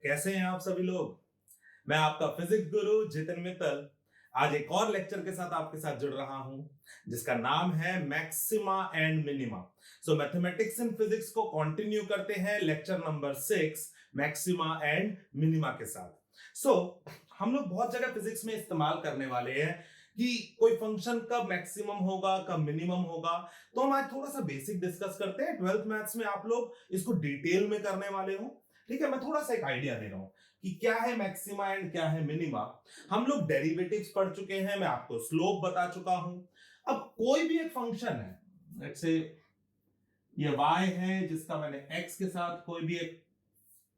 कैसे हैं आप सभी लोग। मैं आपका फिजिक्स गुरु जितिन मित्तल आज एक और लेक्चर के साथ आपके साथ जुड़ रहा हूं जिसका नाम है maxima and minima. So mathematics in physics को कंटिन्यू करते हैं lecture number 6 maxima and minima के साथ। हम लोग बहुत जगह फिजिक्स में इस्तेमाल करने वाले हैं कि कोई फंक्शन कब मैक्सिमम होगा कब मिनिमम होगा। तो हम आज थोड़ा सा बेसिक डिस्कस करते हैं। 12th मैथ्स में आप लोग इसको डिटेल में करने वाले हो। ठीक है, मैं थोड़ा सा एक आइडिया दे रहा हूं कि क्या है मैक्सिमा एंड क्या है मिनिमा। हम लोग डेरिवेटिव्स पढ़ चुके हैं, मैं आपको स्लोप बता चुका हूं। अब कोई भी एक फंक्शन है, लेट्स से ये y है जिसका मैंने x के साथ कोई भी एक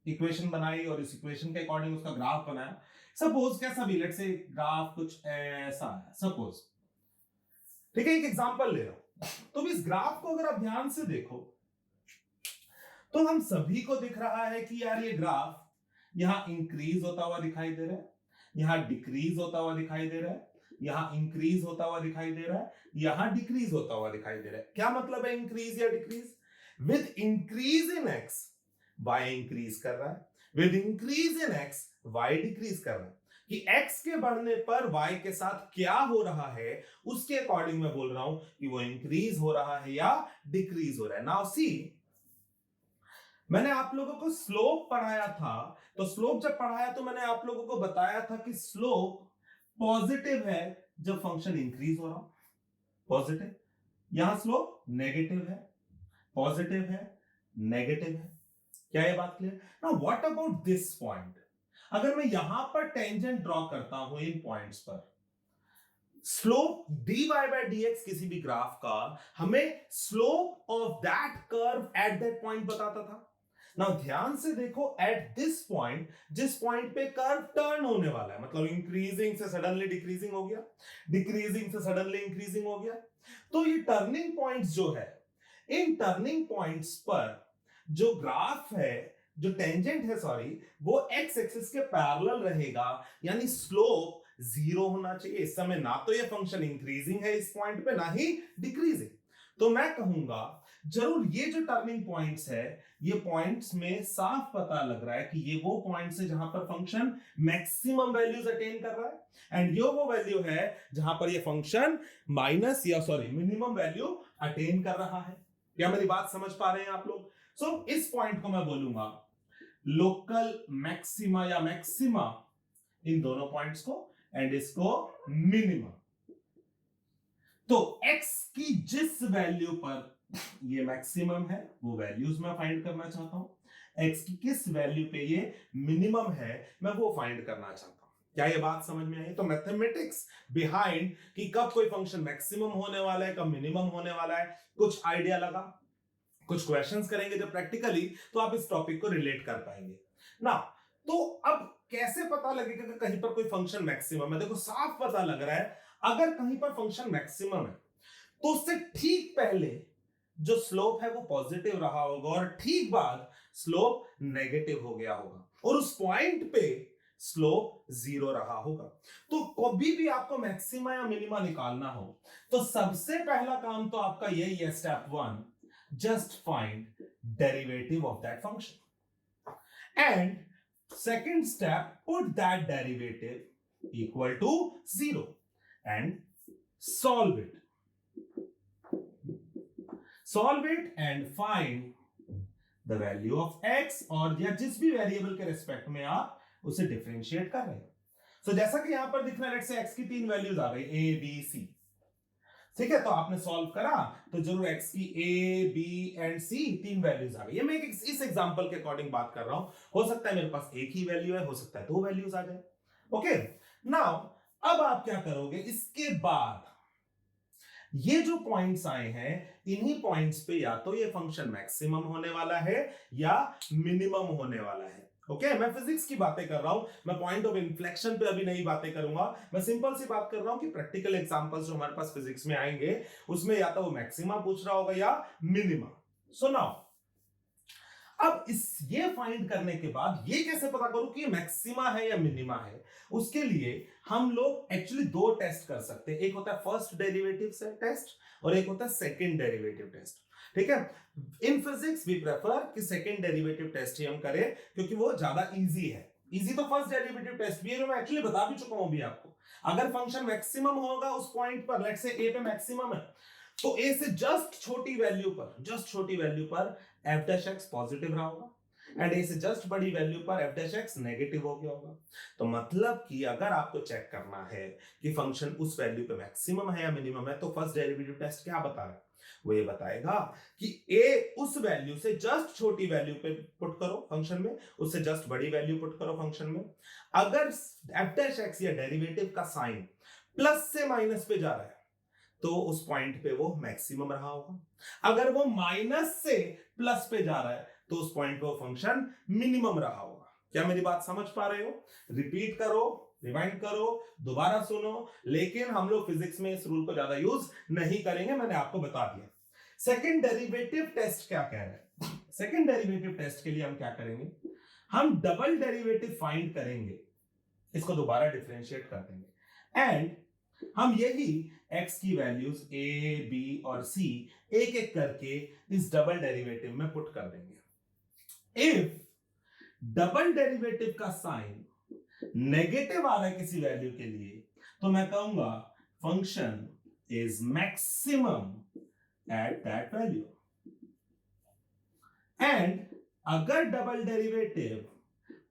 इक्वेशन बनाई और इस इक्वेशन के अकॉर्डिंग उसका ग्राफ बनाया। सपोज कैसा भी, लेट्स से ग्राफ कुछ ऐसा है सपोज। ठीक है, एक एग्जांपल ले रहा हूं। तो इस ग्राफ को अगर आप ध्यान से देखो तो हम सभी को दिख रहा है कि यार ये ग्राफ यहां इंक्रीज होता हुआ दिखाई दे रहा है, यहां डिक्रीज होता हुआ दिखाई दे रहा है, यहां इंक्रीज होता हुआ दिखाई दे रहा है, यहां डिक्रीज होता हुआ दिखाई दे रहा है। क्या मतलब है इंक्रीज या decrease? With increase in X Y increase कर रहा है, with increase in X Y decrease कर रहा है। कि x के बढ़ने पर y के साथ क्या हो रहा है उसके अकॉर्डिंग मैं बोल रहा हूं कि वो इंक्रीज हो रहा है या डिक्रीज हो रहा है। नाउ सी, मैंने आप लोगों को स्लोप पढ़ाया था। तो स्लोप जब पढ़ाया तो मैंने आप लोगों को बताया था कि स्लोप पॉजिटिव है जब फंक्शन इंक्रीज हो रहा हो, पॉजिटिव। यहां स्लोप नेगेटिव है, पॉजिटिव है, नेगेटिव है। क्या ये बात clear? Now what about this point? अगर मैं यहां पर टेंजेंट ड्रॉ करता हूं इन पॉइंट्स पर, स्लोप dy बाय dx किसी भी ग्राफ का हमें slope of that curve at that point बताता था। नाउ ध्यान से देखो, एट दिस पॉइंट, जिस पॉइंट पे कर्व टर्न होने वाला है, मतलब इंक्रीजिंग से सडनली डिक्रीजिंग हो गया, डिक्रीजिंग से सडनली इंक्रीजिंग हो गया। तो ये टर्निंग पॉइंट्स जो है, इन टर्निंग पॉइंट्स पर जो ग्राफ है, जो टेंजेंट है सॉरी, वो एक्स एक्सिस के पैरेलल रहेगा, यानी स्लोप जीरो होना चाहिए। इस समय ना तो ये फंक्शन इंक्रीजिंग है इस पॉइंट पे, ना ही डिक्रीजिंग। तो मैं कहूंगा जरूर ये जो टर्निंग पॉइंट्स है, ये पॉइंट्स में साफ पता लग रहा है कि ये वो पॉइंट्स है जहां पर फंक्शन मैक्सिमम वैल्यूज अटेन कर रहा है, एंड ये वो वैल्यू है जहां पर ये फंक्शन माइनस या सॉरी मिनिमम वैल्यू अटेन कर रहा है। क्या मेरी बात समझ पा रहे हैं आप लोग? इस पॉइंट को मैं बोलूंगा लोकल मैक्सिमा या मैक्सिमा इन दोनों पॉइंट्स को, एंड इसको मिनिमम। तो x की जिस वैल्यू पर ये मैक्सिमम है वो वैल्यूज मैं फाइंड करना चाहता हूं, x की किस वैल्यू पे ये मिनिमम है मैं वो फाइंड करना चाहता हूं। क्या ये बात समझ में आई? तो मैथमेटिक्स बिहाइंड कि कब कोई फंक्शन मैक्सिमम होने वाला है कब मिनिमम होने वाला है, कुछ आइडिया लगा। कुछ क्वेश्चंस करेंगे जब प्रैक्टिकली, तो आप इस टॉपिक को रिलेट कर पाएंगे ना। तो अब कैसे पता लगेगा कि कहीं पर कोई फंक्शन मैक्सिमम है? देखो साफ पता लग रहा है, अगर कहीं पर फंक्शन मैक्सिमम है तो उससे ठीक पहले जो स्लोप है वो पॉजिटिव रहा होगा और ठीक बाद स्लोप नेगेटिव हो गया होगा, और उस पॉइंट पे स्लोप जीरो रहा होगा। तो कभी भी आपको मैक्सिमा या मिनिमा निकालना हो तो सबसे पहला काम तो आपका यही है, step 1, just find derivative of that function, and second step, put that derivative equal to 0 and solve it and find the value of x, और या जिस भी वेरिएबल के रिस्पेक्ट में आप उसे डिफरेंशिएट कर रहे हो। जैसा कि यहां पर दिख रहा है, लेट्स से x की 3 वैल्यूज आ गई a b c। ठीक है, तो आपने सॉल्व करा तो जरूर x की a b and c 3 values आ गई। ये मैं इस एग्जांपल के अकॉर्डिंग बात कर रहा हूं, हो सकता है मेरे पास एक ही वैल्यू है, हो सकता है 2 वैल्यूज आ जाए। ओके, नाउ अब आप क्या करोगे, इसके बाद ये जो पॉइंट्स आए हैं इन्हीं पॉइंट्स पे या तो ये फंक्शन मैक्सिमम होने वाला है या मिनिमम होने वाला है। ओके, मैं फिजिक्स की बातें कर रहा हूं, मैं पॉइंट ऑफ इन्फ्लेक्शन पे अभी नहीं बातें करूंगा। मैं सिंपल सी बात कर रहा हूं कि प्रैक्टिकल एग्जांपल्स जो हमारे पास फिजिक्स में आएंगे उसमें या तो वो मैक्सिमा पूछ रहा होगा या मिनिमा। सो नाउ अब ये फाइंड करने के बाद ये कैसे पता करूं कि मैक्सिमा है या मिनिमा है, उसके लिए हम लोग एक्चुअली 2 टेस्ट कर सकते हैं। एक होता है फर्स्ट डेरिवेटिव टेस्ट और एक होता है सेकंड डेरिवेटिव टेस्ट। ठीक है। इन फिजिक्स वी प्रेफर कि सेकंड डेरिवेटिव टेस्ट ही हम करें, क्योंकि वो ज्यादा इजी है। इजी तो फर्स्ट डेरिवेटिव टेस्ट भी है, जो मैं एक्चुअली बता भी चुका हूं अभी आपको। अगर फंक्शन मैक्सिमम होगा उस पॉइंट पर, लेट्स से a पे मैक्सिमम है, तो a से जस्ट छोटी वैल्यू पर f डैश x पॉजिटिव रहा होगा, एंड a से जस्ट बड़ी वैल्यू पर f डैश x नेगेटिव हो गया होगा। तो मतलब कि अगर आपको चेक करना है कि फंक्शन उस वैल्यू पे मैक्सिमम है या मिनिमम है, तो फर्स्ट डेरिवेटिव टेस्ट क्या बता रहा है? वो ये बताएगा कि a उस वैल्यू से जस्ट छोटी वैल्यू पे पुट करो फंक्शन में, उससे जस्ट बड़ी वैल्यू पुट करो फंक्शन में। अगर f डैश x या डेरिवेटिव का साइन प्लस से माइनस पे जा रहा है, तो उस पॉइंट पे वो मैक्सिमम रहा होगा। अगर वो माइनस से प्लस पे जा रहा है, तो उस पॉइंट पे वो फंक्शन मिनिमम रहा होगा। क्या मेरी बात समझ पा रहे हो? रिपीट करो, रिवाइंड करो, दोबारा सुनो, लेकिन हम लोग फिजिक्स में इस रूल को ज्यादा यूज नहीं करेंगे, मैंने आपको बता दिया। सेकंड डेरिवेटिव टेस्ट क्या कह रहा है? सेकंड डेरिवेटिव टेस्ट के लिए हम क्या करेंगे? हम डबल डेरिवेटिव फाइंड करेंगे, इसको दोबारा डिफरेंशिएट कर देंगे, एंड हम यही x की वैल्यूज a, b और c एक एक करके इस डबल डेरिवेटिव में पुट कर देंगे। इफ डबल डेरिवेटिव का साइन नेगेटिव आ रहा है किसी वैल्यू के लिए, तो मैं कहूंगा function is maximum at that value. And अगर डबल डेरिवेटिव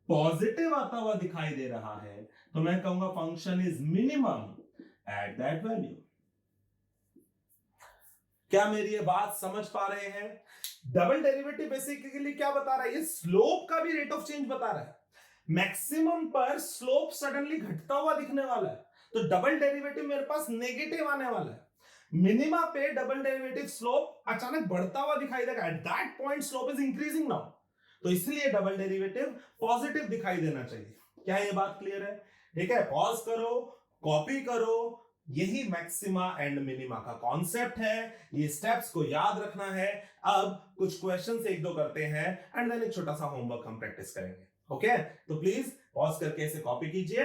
पॉजिटिव आता हुआ दिखाई दे रहा है, तो मैं कहूंगा function is minimum at that value. क्या मेरी ये बात समझ पा रहे हैं? डबल डेरिवेटिव बेसिकली क्या बता रहा है? ये स्लोप का भी रेट ऑफ चेंज बता रहा है। मैक्सिमम पर स्लोप सडनली घटता हुआ दिखने वाला है, तो डबल डेरिवेटिव मेरे पास नेगेटिव आने वाला है। मिनिमा पे डबल डेरिवेटिव स्लोप अचानक बढ़ता हुआ दिखाई देगा, at that point slope is increasing now, तो इसलिए डबल डेरिवेटिव पॉजिटिव दिखाई देना चाहिए। क्या ये बात क्लियर है? ठीक है, पॉज करो, कॉपी करो, यही मैक्सिमा एंड मिनिमा का कॉन्सेप्ट है, ये स्टेप्स को याद रखना है। अब कुछ क्वेश्चंस एक दो करते हैं, एंड देन एक छोटा सा होमवर्क हम प्रैक्टिस करेंगे। ओके, तो प्लीज पॉज करके इसे कॉपी कीजिए,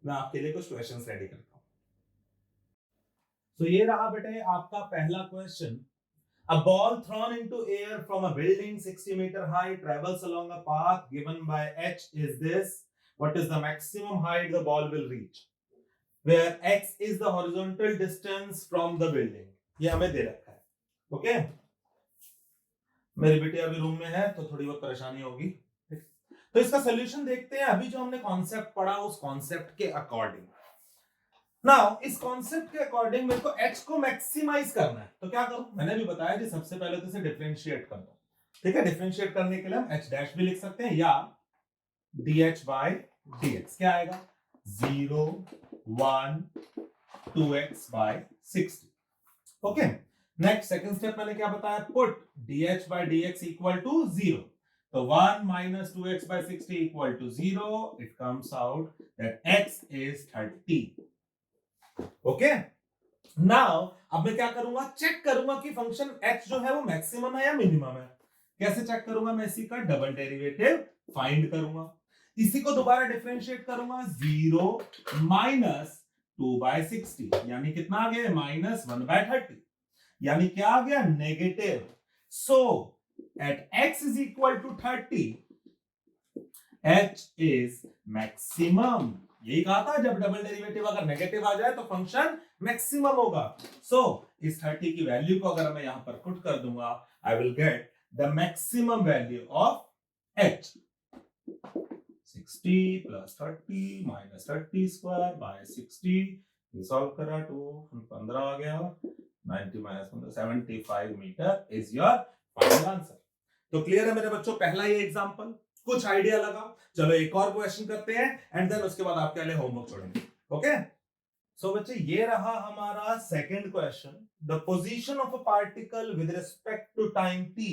मैं आपके लिए कुछ क्वेश्चंस रेडी करता हूं। तो ये रहा बेटे आपका पहला question. A ball thrown into air from a building 60 meter high travels along a path given by h is this. What is the maximum height the ball will reach? Where x is the horizontal distance from the building. ये हमें दे रखा है। Okay, मेरी बेटी अभी room में है तो थोड़ी बहुत परेशानी होगी, तो इसका सोल्यूशन देखते हैं। अभी जो हमने कॉन्सेप्ट पढ़ा उस कॉन्सेप्ट के अकॉर्डिंग। नाउ इस कॉन्सेप्ट के अकॉर्डिंग मेरे को h को मैक्सिमाइज करना है, तो क्या करूं? मैंने भी बताया जी, सबसे पहले तो इसे डिफरेंशिएट कर दो। ठीक है, डिफरेंशिएट करने के लिए हम h डैश भी लिख सकते हैं, या dh by dx क्या आएगा? 0 1 2x by 60। Okay, next second step मैंने क्या बताया? Put dh by dx equal to 0, तो 1 minus 2x by 60 equal to 0. It comes out that x is 30. Okay, now अब मैं क्या करूंगा? चेक करूंगा कि फंक्शन h जो है वो मैक्सिमम है या मिनिमम है। कैसे चेक करूंगा? मैं इसी का डबल डेरिवेटिव फाइंड करूंगा, इसी को दोबारा डिफरेंशिएट करूंगा। 0 माइनस 2 बाय 60 यानी कितना आ गया? माइनस 1 बाय 30, यानी क्या आ गया? Negative. So at x is equal to 30 h is maximum. यही कहा था, जब डबल डेरिवेटिव अगर नेगेटिव आ जाए तो फंक्शन मैक्सिमम होगा। सो इस 30 की वैल्यू को अगर मैं यहां पर पुट कर दूंगा, I will get the maximum value of h। 60 plus 30 minus 30 square by 60, ये सॉल्व करा तो 15 आ गया, 90 माइनस 15 75 metre is your final answer. तो क्लियर है मेरे बच्चों, पहला ये एग्जांपल, कुछ आइडिया लगा। चलो एक और क्वेश्चन करते हैं, एंड देन उसके बाद आपके लिए होमवर्क छोड़ेंगे। ओके, सो बच्चे ये रहा हमारा second question. The position of a particle with respect to time t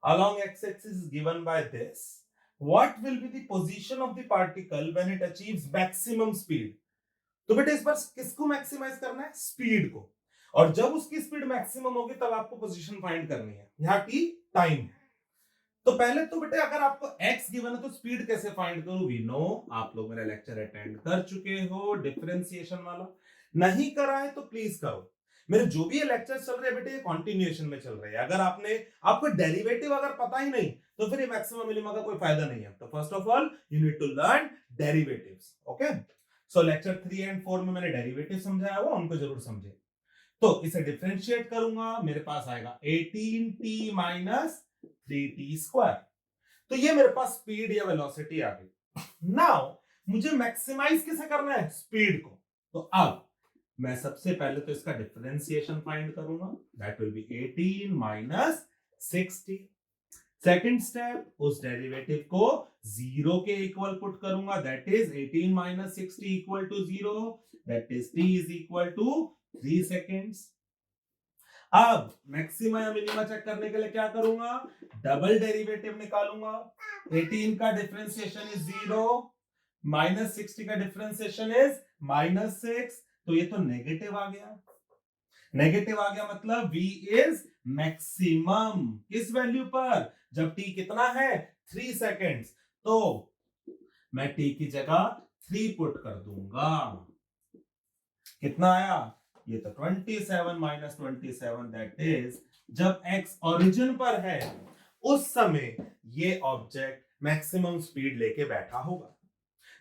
along x axis is given by this. What will be the position of the particle when it achieves maximum speed? तो बेटा इस बार किसको maximise करना है? Speed को। और जब उसकी स्पीड मैक्सिमम होगी तब आपको पोजीशन फाइंड करनी है। यहां t टाइम है, तो पहले तो बेटे अगर आपको x गिवन है तो स्पीड कैसे फाइंड करूं? वी नो, आप लोग मेरा लेक्चर अटेंड कर चुके हो डिफरेंशिएशन वाला, नहीं करा है तो प्लीज करो। मेरे जो भी ये लेक्चर चल रहे हैं बेटे ये कॉन्टिन्यूएशन में चल रहे हैं। अगर आपको डेरिवेटिव अगर पता ही नहीं तो फिर ये मैक्सिमा मिनिमा का कोई फायदा नहीं है। तो first of all you need to learn derivatives. Okay, so lecture 3 and 4 में मैंने डेरिवेटिव समझाया हुआ, उनको जरूर समझे। तो इसे डिफरेंशिएट करूंगा, मेरे पास आएगा 18t माइनस 3t स्क्वायर। तो ये मेरे पास स्पीड या वेलोसिटी आ गई। नाउ मुझे मैक्सिमाइज किसे करना है? स्पीड को। तो अब मैं सबसे पहले तो इसका डिफरेंशिएशन फाइंड करूंगा, that will be 18 minus 60। Second step, उस डेरिवेटिव को 0 के इक्वल पुट करूंगा, that is 18 minus 60 equal to 0, that is t is equal to 3 seconds. अब मैक्सिमा या मिनिमा चेक करने के लिए क्या करूंगा? डबल डेरिवेटिव निकालूंगा। 18 का डिफरेंशिएशन इज 0, माइनस 60 का डिफरेंशिएशन इज माइनस 6, तो ये तो नेगेटिव आ गया। नेगेटिव आ गया मतलब v इज मैक्सिमम किस वैल्यू पर? जब t कितना है? 3 सेकेंड्स। तो मैं t की जगह 3 पुट कर दूंगा। कितना आया? ये तो 27 माइनस 27, दैट इज जब x ओरिजिन पर है उस समय ये ऑब्जेक्ट मैक्सिमम स्पीड लेके बैठा होगा।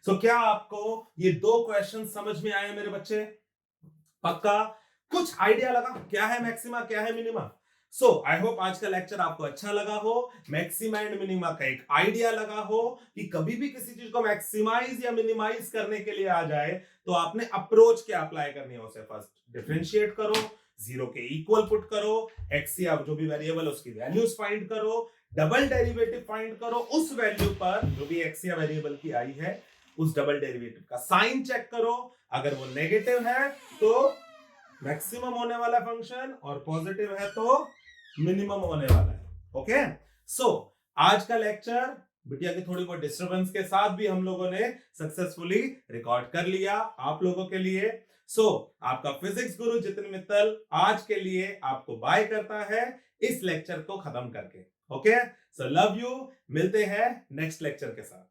सो क्या आपको ये 2 क्वेश्चन समझ में आए मेरे बच्चे? पक्का कुछ आइडिया लगा क्या है मैक्सिमा, क्या है मिनिमा? सो आई होप आज का लेक्चर आपको अच्छा लगा हो, मैक्सिमा एंड मिनिमा का एक आइडिया लगा हो कि कभी भी किसी चीज को मैक्सिमाइज या मिनिमाइज करने के लिए आ जाए तो आपने अप्रोच क्या अप्लाई करनी है उसे फर्स्ट डिफरेंशिएट करो, 0 के इक्वल पुट करो, x या जो भी वेरिएबल उसकी वैल्यूज फाइंड करो, डबल डेरिवेटिव फाइंड करो, उस वैल्यू पर जो भी x या वेरिएबल की आई है उस डबल डेरिवेटिव का साइन चेक करो। अगर वो नेगेटिव है तो मैक्सिमम होने वाला फंक्शन और पॉजिटिव है तो मिनिमम होने वाला है। ओके, सो आज का लेक्चर बिटिया की थोड़ी बहुत डिस्टरबेंस के साथ भी हम लोगों ने सक्सेसफुली रिकॉर्ड कर लिया आप लोगों के लिए। सो आपका फिजिक्स गुरु जितिन मित्तल आज के लिए आपको बाय करता है इस लेक्चर को खत्म करके। ओके, सो लव यू, मिलते हैं नेक्स्ट लेक्चर के साथ।